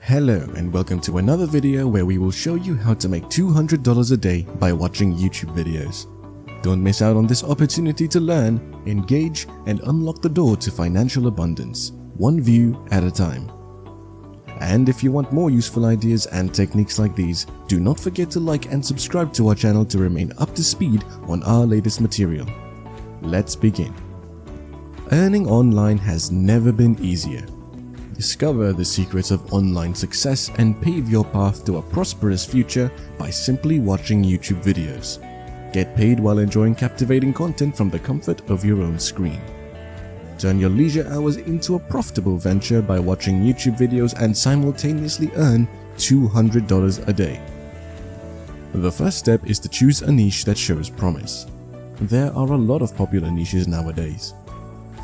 Hello and welcome to another video where we will show you how to make $200 a day by watching YouTube videos. Don't miss out on this opportunity to learn, engage, and unlock the door to financial abundance, one view at a time. And if you want more useful ideas and techniques like these, do not forget to like and subscribe to our channel to remain up to speed on our latest material. Let's begin. Earning online has never been easier. Discover the secrets of online success and pave your path to a prosperous future by simply watching YouTube videos. Get paid while enjoying captivating content from the comfort of your own screen. Turn your leisure hours into a profitable venture by watching YouTube videos and simultaneously earn $200 a day. The first step is to choose a niche that shows promise. There are a lot of popular niches nowadays.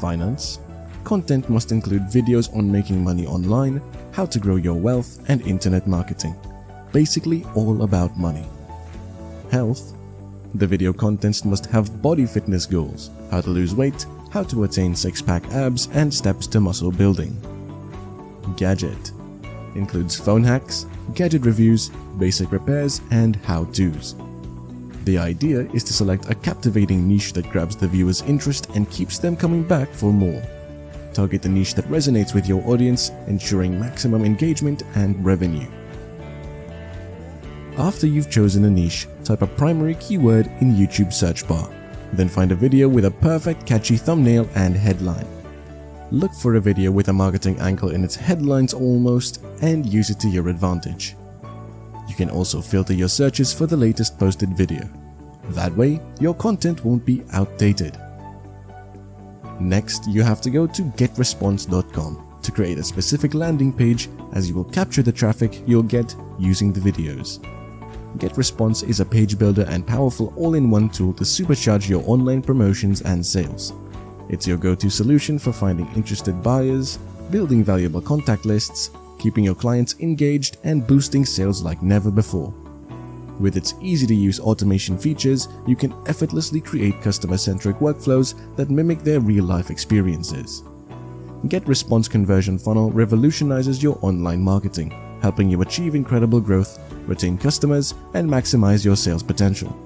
Finance. Content must include videos on making money online, how to grow your wealth, and internet marketing. Basically all about money. Health. The video contents must have body fitness goals, how to lose weight, how to attain six-pack abs, and steps to muscle building. Gadget. Includes phone hacks, gadget reviews, basic repairs, and how-tos. The idea is to select a captivating niche that grabs the viewer's interest and keeps them coming back for more. Target the niche that resonates with your audience, ensuring maximum engagement and revenue. After you've chosen a niche, type a primary keyword in YouTube search bar. Then find a video with a perfect catchy thumbnail and headline. Look for a video with a marketing angle in its headlines almost and use it to your advantage. You can also filter your searches for the latest posted video. That way, your content won't be outdated. Next, you have to go to getresponse.com to create a specific landing page, as you will capture the traffic you'll get using the videos. GetResponse is a page builder and powerful all-in-one tool to supercharge your online promotions and sales. It's your go-to solution for finding interested buyers, building valuable contact lists, keeping your clients engaged, and boosting sales like never before. With its easy-to-use automation features, you can effortlessly create customer-centric workflows that mimic their real-life experiences. GetResponse Conversion Funnel revolutionizes your online marketing, helping you achieve incredible growth, retain customers, and maximize your sales potential.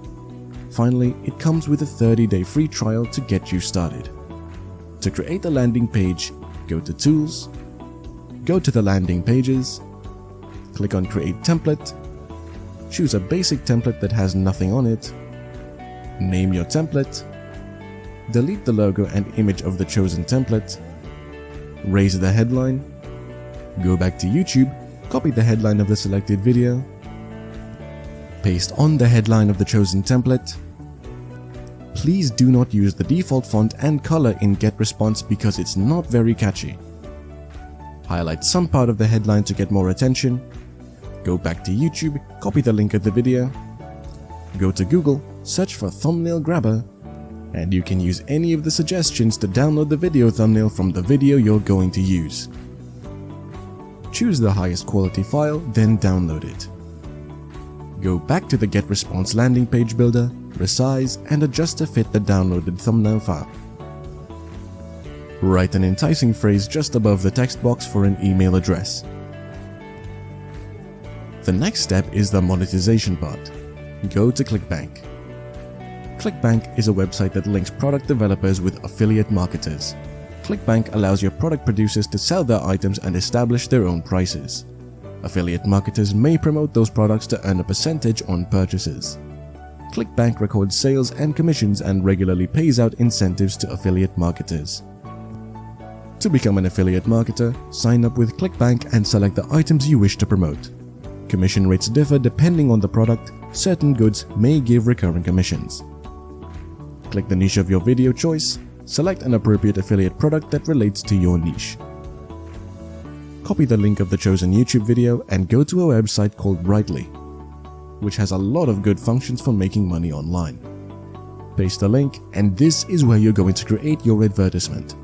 Finally, it comes with a 30-day free trial to get you started. To create a landing page, go to Tools, go to the Landing Pages, click on Create Template, choose a basic template that has nothing on it, name your template, delete the logo and image of the chosen template, raise the headline, go back to YouTube, copy the headline of the selected video, paste on the headline of the chosen template. Please do not use the default font and color in GetResponse because it's not very catchy. Highlight some part of the headline to get more attention. Go back to YouTube, copy the link of the video, go to Google, search for thumbnail grabber, and you can use any of the suggestions to download the video thumbnail from the video you're going to use. Choose the highest quality file, then download it. Go back to the GetResponse landing page builder, resize, and adjust to fit the downloaded thumbnail file. Write an enticing phrase just above the text box for an email address. The next step is the monetization part. Go to ClickBank. ClickBank is a website that links product developers with affiliate marketers. ClickBank allows your product producers to sell their items and establish their own prices. Affiliate marketers may promote those products to earn a percentage on purchases. ClickBank records sales and commissions and regularly pays out incentives to affiliate marketers. To become an affiliate marketer, sign up with ClickBank and select the items you wish to promote. Commission rates differ depending on the product. Certain goods may give recurring commissions. Click the niche of your video choice, select an appropriate affiliate product that relates to your niche. Copy the link of the chosen YouTube video and go to a website called Brightly, which has a lot of good functions for making money online. Paste the link, and this is where you're going to create your advertisement.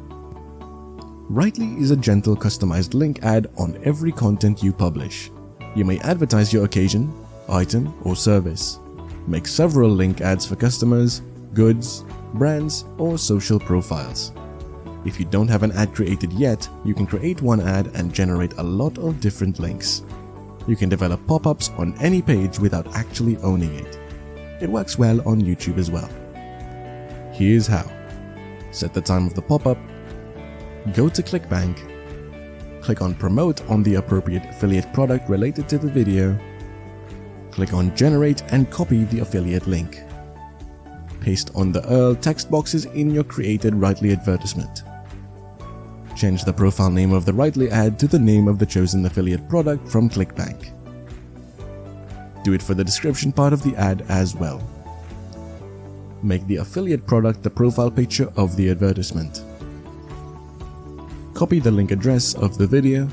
Brightly is a gentle customized link ad on every content you publish. You may advertise your occasion, item, or service. Make several link ads for customers, goods, brands, or social profiles. If you don't have an ad created yet, you can create one ad and generate a lot of different links. You can develop pop-ups on any page without actually owning it. It works well on YouTube as well. Here's how. Set the time of the pop-up, go to ClickBank, click on Promote on the appropriate affiliate product related to the video, click on Generate and copy the affiliate link. Paste on the URL text boxes in your created Rightly advertisement. Change the profile name of the Rightly ad to the name of the chosen affiliate product from ClickBank. Do it for the description part of the ad as well. Make the affiliate product the profile picture of the advertisement. Copy the link address of the video,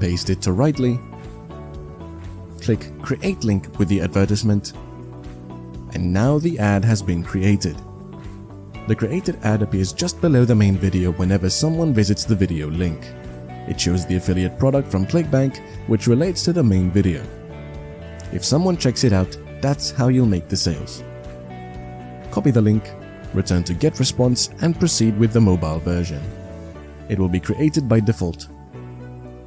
paste it to Rightly, click Create Link with the advertisement, and now the ad has been created. The created ad appears just below the main video whenever someone visits the video link. It shows the affiliate product from ClickBank, which relates to the main video. If someone checks it out, that's how you'll make the sales. Copy the link, return to GetResponse and proceed with the mobile version. It will be created by default.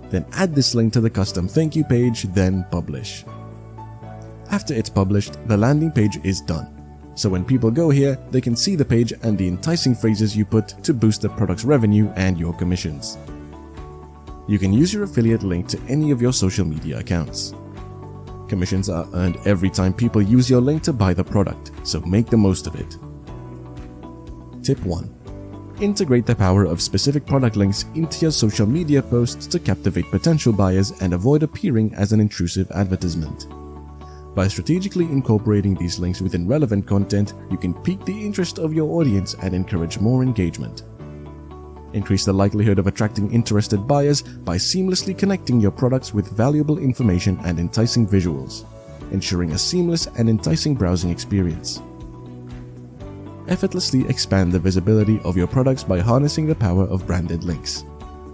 Then add this link to the custom thank you page, then publish. After it's published, the landing page is done. So when people go here, they can see the page and the enticing phrases you put to boost the product's revenue and your commissions. You can use your affiliate link to any of your social media accounts. Commissions are earned every time people use your link to buy the product, so make the most of it. Tip 1. Integrate the power of specific product links into your social media posts to captivate potential buyers and avoid appearing as an intrusive advertisement. By strategically incorporating these links within relevant content, you can pique the interest of your audience and encourage more engagement. Increase the likelihood of attracting interested buyers by seamlessly connecting your products with valuable information and enticing visuals, ensuring a seamless and enticing browsing experience. Effortlessly expand the visibility of your products by harnessing the power of branded links.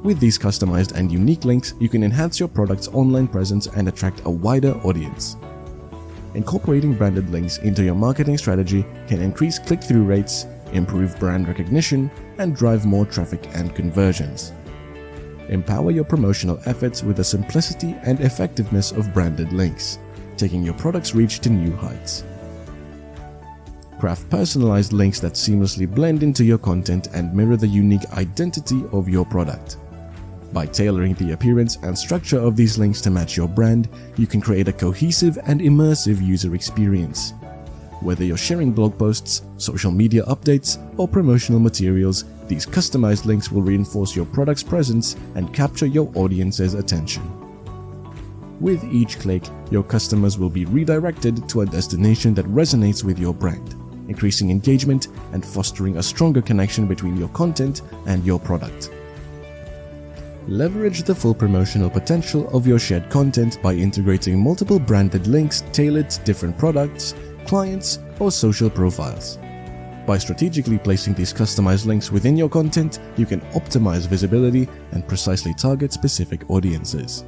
With these customized and unique links, you can enhance your product's online presence and attract a wider audience. Incorporating branded links into your marketing strategy can increase click-through rates, improve brand recognition, and drive more traffic and conversions. Empower your promotional efforts with the simplicity and effectiveness of branded links, taking your product's reach to new heights. Craft personalized links that seamlessly blend into your content and mirror the unique identity of your product. By tailoring the appearance and structure of these links to match your brand, you can create a cohesive and immersive user experience. Whether you're sharing blog posts, social media updates, or promotional materials, these customized links will reinforce your product's presence and capture your audience's attention. With each click, your customers will be redirected to a destination that resonates with your brand, increasing engagement and fostering a stronger connection between your content and your product. Leverage the full promotional potential of your shared content by integrating multiple branded links tailored to different products, clients, or social profiles. By strategically placing these customized links within your content, you can optimize visibility and precisely target specific audiences.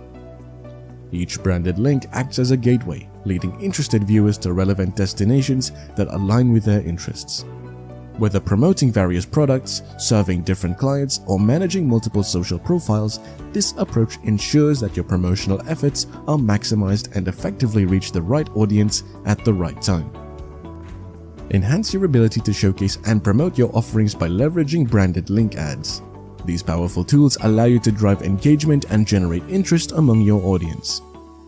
Each branded link acts as a gateway, leading interested viewers to relevant destinations that align with their interests. Whether promoting various products, serving different clients, or managing multiple social profiles, this approach ensures that your promotional efforts are maximized and effectively reach the right audience at the right time. Enhance your ability to showcase and promote your offerings by leveraging branded link ads. These powerful tools allow you to drive engagement and generate interest among your audience.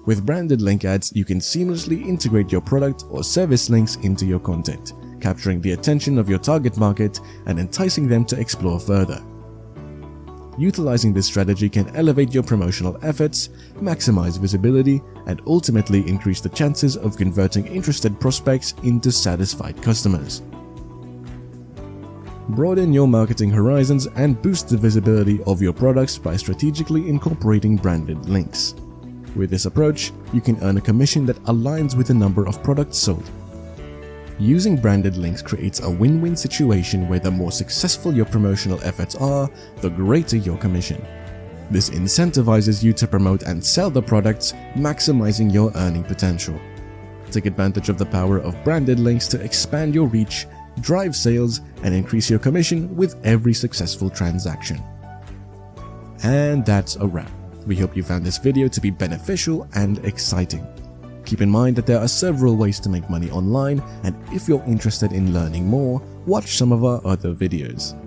With branded link ads, you can seamlessly integrate your product or service links into your content, capturing the attention of your target market and enticing them to explore further. Utilizing this strategy can elevate your promotional efforts, maximize visibility, and ultimately increase the chances of converting interested prospects into satisfied customers. Broaden your marketing horizons and boost the visibility of your products by strategically incorporating branded links. With this approach, you can earn a commission that aligns with the number of products sold. Using branded links creates a win-win situation where the more successful your promotional efforts are, the greater your commission. This incentivizes you to promote and sell the products, maximizing your earning potential. Take advantage of the power of branded links to expand your reach, drive sales, and increase your commission with every successful transaction. And that's a wrap. We hope you found this video to be beneficial and exciting. Keep in mind that there are several ways to make money online, and if you're interested in learning more, watch some of our other videos.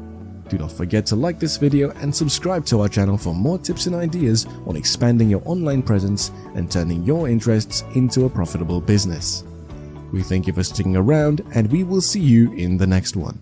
Do not forget to like this video and subscribe to our channel for more tips and ideas on expanding your online presence and turning your interests into a profitable business. We thank you for sticking around, and we will see you in the next one.